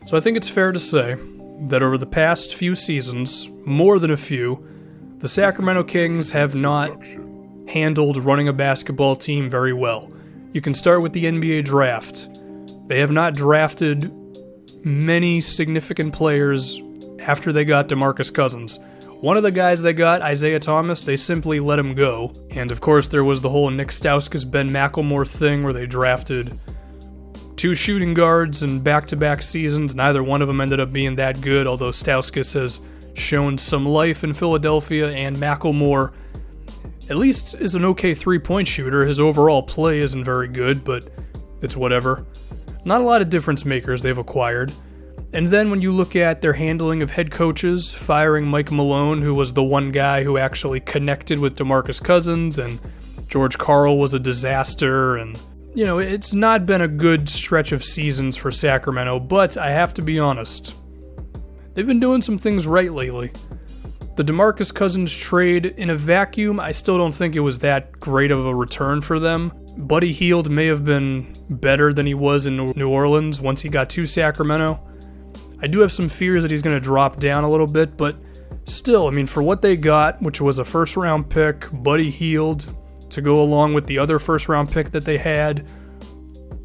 So I think it's fair to say that over the past few seasons, more than a few, the Sacramento Kings have not handled running a basketball team very well. You can start with the NBA draft. They have not drafted many significant players after they got DeMarcus Cousins. One of the guys they got, Isaiah Thomas, they simply let him go. And of course there was the whole Nick Stauskas, Ben McLemore thing where they drafted 2 shooting guards in back-to-back seasons. Neither one of them ended up being that good, although Stauskas has shown some life in Philadelphia, and McLemore at least is an okay three-point shooter. His overall play isn't very good, but it's whatever. Not a lot of difference makers they've acquired. And then when you look at their handling of head coaches, firing Mike Malone, who was the one guy who actually connected with DeMarcus Cousins, and George Karl was a disaster, and you know, it's not been a good stretch of seasons for Sacramento, but I have to be honest, they've been doing some things right lately. The DeMarcus Cousins trade, in a vacuum, I still don't think it was that great of a return for them. Buddy Hield may have been better than he was in New Orleans once he got to Sacramento. I do have some fears that he's going to drop down a little bit, but still, I mean, for what they got, which was a first-round pick, Buddy Hield, to go along with the other first-round pick that they had,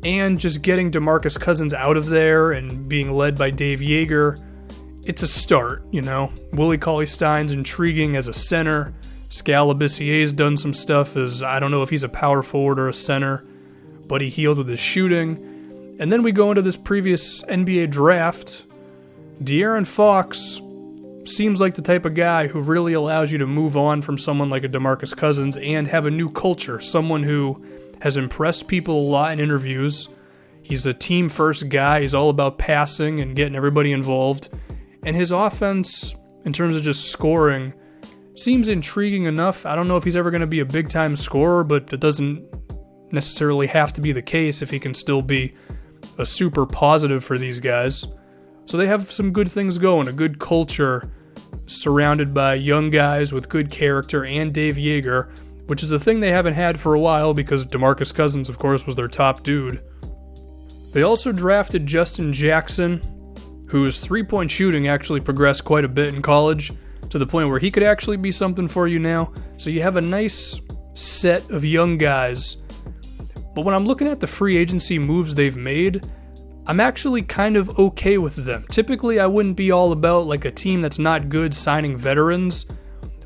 and just getting DeMarcus Cousins out of there and being led by Dave Yeager, it's a start, you know. Willie Cauley-Stein's intriguing as a center. Skal Labissier's done some stuff as, I don't know if he's a power forward or a center. Buddy Hield with his shooting. And then we go into this previous NBA draft. De'Aaron Fox seems like the type of guy who really allows you to move on from someone like a DeMarcus Cousins and have a new culture. Someone who has impressed people a lot in interviews. He's a team-first guy. He's all about passing and getting everybody involved. And his offense, in terms of just scoring, seems intriguing enough. I don't know if he's ever going to be a big-time scorer, but it doesn't necessarily have to be the case if he can still be a super positive for these guys. So they have some good things going, a good culture surrounded by young guys with good character and Dave Yeager, which is a thing they haven't had for a while because DeMarcus Cousins, of course, was their top dude. They also drafted Justin Jackson, whose three-point shooting actually progressed quite a bit in college, to the point where he could actually be something for you now. So you have a nice set of young guys. But when I'm looking at the free agency moves they've made, I'm actually kind of okay with them. Typically, I wouldn't be all about like a team that's not good signing veterans.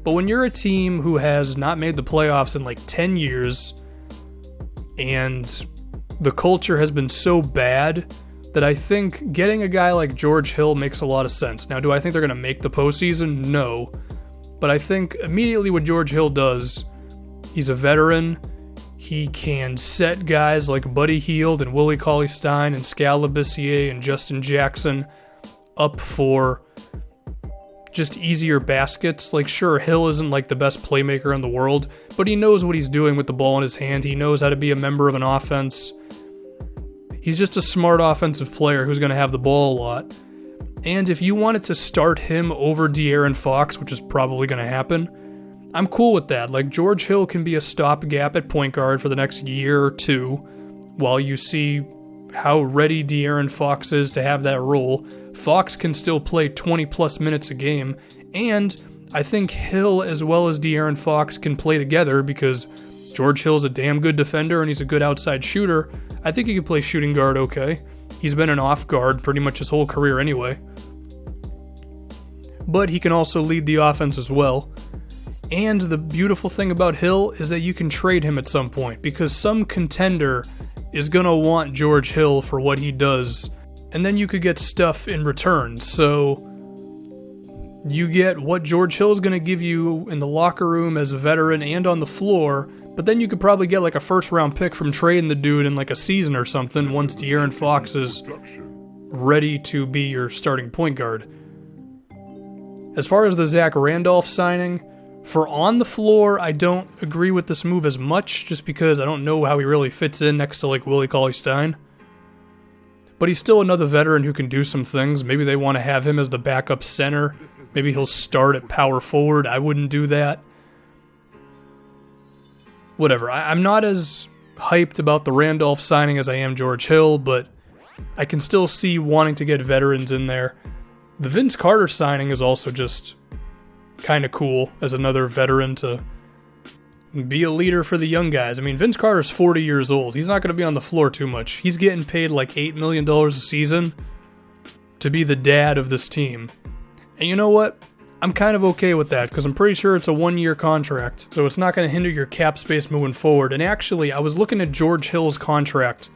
But when you're a team who has not made the playoffs in like 10 years, and the culture has been so bad, that I think getting a guy like George Hill makes a lot of sense. Now, do I think they're going to make the postseason? No. But I think immediately what George Hill does, he's a veteran. He can set guys like Buddy Hield and Willie Cauley-Stein and Skal Labissiere and Justin Jackson up for just easier baskets. Like, sure, Hill isn't like the best playmaker in the world, but he knows what he's doing with the ball in his hand. He knows how to be a member of an offense. He's just a smart offensive player who's going to have the ball a lot. And if you wanted to start him over De'Aaron Fox, which is probably going to happen, I'm cool with that. Like, George Hill can be a stopgap at point guard for the next year or two while you see how ready De'Aaron Fox is to have that role. Fox can still play 20-plus minutes a game, and I think Hill as well as De'Aaron Fox can play together because George Hill's a damn good defender and he's a good outside shooter. I think he can play shooting guard okay. He's been an off guard pretty much his whole career anyway. But he can also lead the offense as well. And the beautiful thing about Hill is that you can trade him at some point because some contender is going to want George Hill for what he does. And then you could get stuff in return. So you get what George Hill is going to give you in the locker room as a veteran and on the floor, but then you could probably get like a first-round pick from trading the dude in like a season or something once De'Aaron Fox is ready to be your starting point guard. As far as the Zach Randolph signing, for on the floor, I don't agree with this move as much just because I don't know how he really fits in next to like Willie Cauley-Stein. But he's still another veteran who can do some things. Maybe they want to have him as the backup center. Maybe he'll start at power forward. I wouldn't do that. Whatever. I'm not as hyped about the Randolph signing as I am George Hill, but I can still see wanting to get veterans in there. The Vince Carter signing is also just kind of cool as another veteran to be a leader for the young guys. I mean, Vince Carter's 40 years old. He's not going to be on the floor too much. He's getting paid like $8 million a season to be the dad of this team. And you know what? I'm kind of okay with that because I'm pretty sure it's a 1-year contract, so it's not going to hinder your cap space moving forward. And actually, I was looking at George Hill's contract.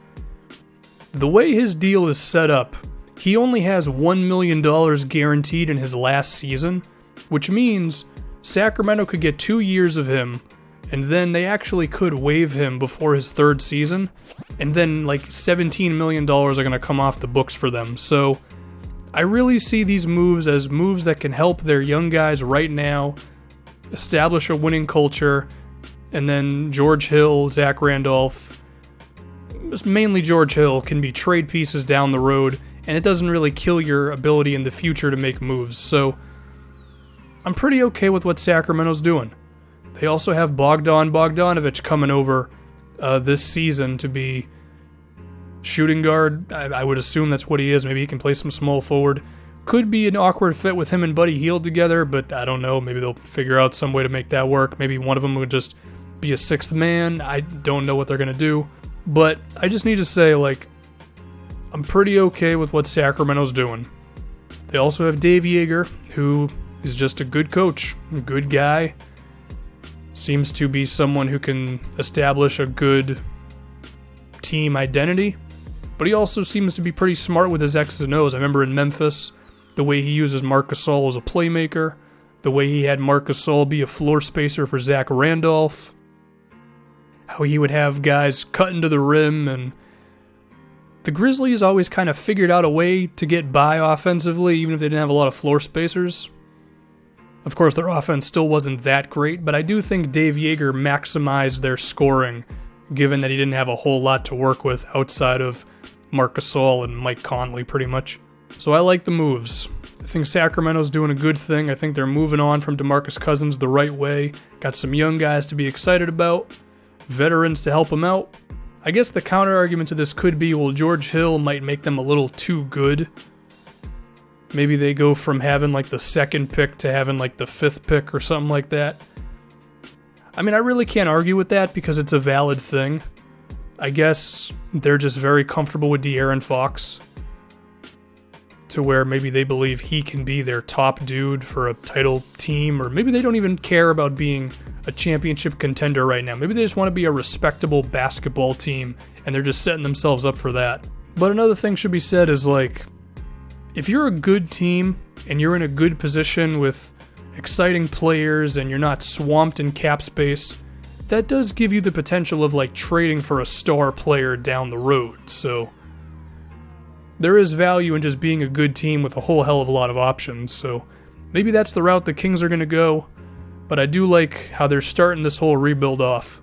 The way his deal is set up, he only has $1 million guaranteed in his last season, which means Sacramento could get 2 years of him, and then they actually could waive him before his third season, and then like $17 million are going to come off the books for them. So I really see these moves as moves that can help their young guys right now establish a winning culture, and then George Hill, Zach Randolph, mainly George Hill, can be trade pieces down the road, and it doesn't really kill your ability in the future to make moves. So I'm pretty okay with what Sacramento's doing. They also have Bogdan Bogdanovic coming over this season to be shooting guard. I would assume that's what he is. Maybe he can play some small forward. Could be an awkward fit with him and Buddy Hield together, but I don't know. Maybe they'll figure out some way to make that work. Maybe one of them would just be a sixth man. I don't know what they're going to do. But I just need to say, like, I'm pretty okay with what Sacramento's doing. They also have Dave Yeager, who is just a good coach, a good guy. Seems to be someone who can establish a good team identity, but he also seems to be pretty smart with his X's and O's. I remember in Memphis, the way he uses Marc Gasol as a playmaker, the way he had Marc Gasol be a floor spacer for Zach Randolph, how he would have guys cut into the rim, and the Grizzlies always kind of figured out a way to get by offensively, even if they didn't have a lot of floor spacers. Of course, their offense still wasn't that great, but I do think Dave Yeager maximized their scoring, given that he didn't have a whole lot to work with outside of Marc Gasol and Mike Conley, pretty much. So I like the moves. I think Sacramento's doing a good thing. I think they're moving on from DeMarcus Cousins the right way. Got some young guys to be excited about, veterans to help them out. I guess the counter-argument to this could be, well, George Hill might make them a little too good. Maybe they go from having like the second pick to having like the fifth pick or something like that. I mean, I really can't argue with that because it's a valid thing. I guess they're just very comfortable with De'Aaron Fox to where maybe they believe he can be their top dude for a title team, or maybe they don't even care about being a championship contender right now. Maybe they just want to be a respectable basketball team and they're just setting themselves up for that. But another thing should be said is, like, if you're a good team and you're in a good position with exciting players and you're not swamped in cap space, that does give you the potential of like trading for a star player down the road. So there is value in just being a good team with a whole hell of a lot of options. So maybe that's the route the Kings are going to go, but I do like how they're starting this whole rebuild off.